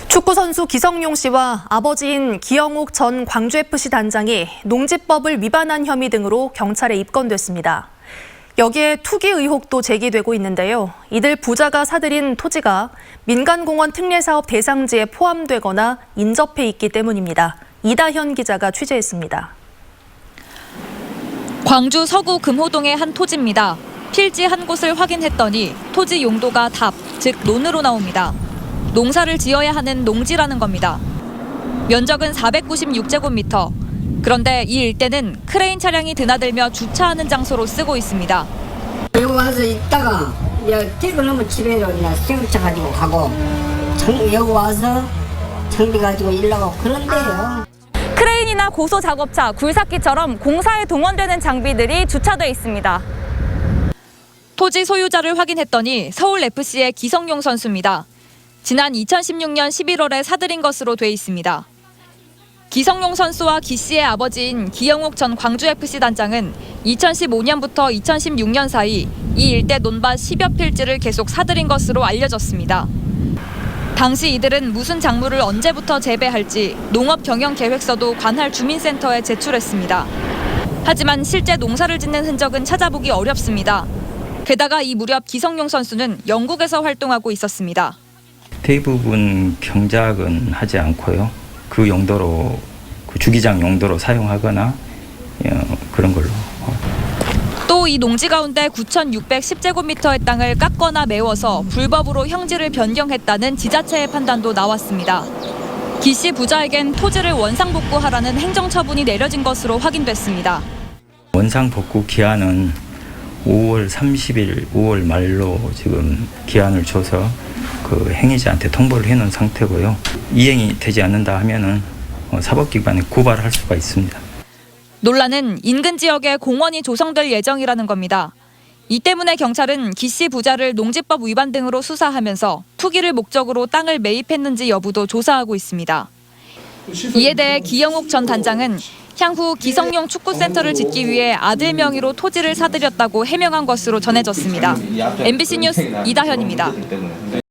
축구선수 기성용 씨와 아버지인 기영욱 전 광주FC 단장이 농지법을 위반한 혐의 등으로 경찰에 입건됐습니다. 여기에 투기 의혹도 제기되고 있는데요. 이들 부자가 사들인 토지가 민간공원 특례사업 대상지에 포함되거나 인접해 있기 때문입니다. 이다현 기자가 취재했습니다. 광주 서구 금호동의 한 토지입니다. 필지 한 곳을 확인했더니 토지 용도가 답, 즉 논으로 나옵니다. 농사를 지어야 하는 농지라는 겁니다. 면적은 496제곱미터. 그런데 이 일대는 크레인 차량이 드나들며 주차하는 장소로 쓰고 있습니다. 여기 와서 있다가 퇴근하면 집에로 그냥 승용차 가지고 가고 여기 와서 장비 가지고 일하고 그런데요. 크레인이나 고소 작업차, 굴삭기처럼 공사에 동원되는 장비들이 주차돼 있습니다. 토지 소유자를 확인했더니 서울FC의 기성용 선수입니다. 지난 2016년 11월에 사들인 것으로 돼 있습니다. 기성용 선수와 기 씨의 아버지인 기영욱 전 광주FC 단장은 2015년부터 2016년 사이 이 일대 논밭 10여 필지를 계속 사들인 것으로 알려졌습니다. 당시 이들은 무슨 작물을 언제부터 재배할지 농업경영계획서도 관할 주민센터에 제출했습니다. 하지만 실제 농사를 짓는 흔적은 찾아보기 어렵습니다. 게다가 이 무렵 기성용 선수는 영국에서 활동하고 있었습니다. 대부분 경작은 하지 않고요. 그 용도로, 그 주기장 용도로 사용하거나 그런 걸로. 또 이 농지 가운데 9,610제곱미터의 땅을 깎거나 메워서 불법으로 형질을 변경했다는 지자체의 판단도 나왔습니다. 기 씨 부자에겐 토지를 원상복구하라는 행정처분이 내려진 것으로 확인됐습니다. 원상복구 기한은 5월 30일, 5월 말로 지금 기한을 줘서 그 행위자한테 통보를 해놓은 상태고요. 이행이 되지 않는다 하면은 사법기관에 고발할 수가 있습니다. 논란은 인근 지역에 공원이 조성될 예정이라는 겁니다. 이 때문에 경찰은 기 씨 부자를 농지법 위반 등으로 수사하면서 투기를 목적으로 땅을 매입했는지 여부도 조사하고 있습니다. 이에 대해 기영욱 전 단장은 향후 기성용 축구센터를 짓기 위해 아들 명의로 토지를 사들였다고 해명한 것으로 전해졌습니다. MBC 뉴스 이다현입니다.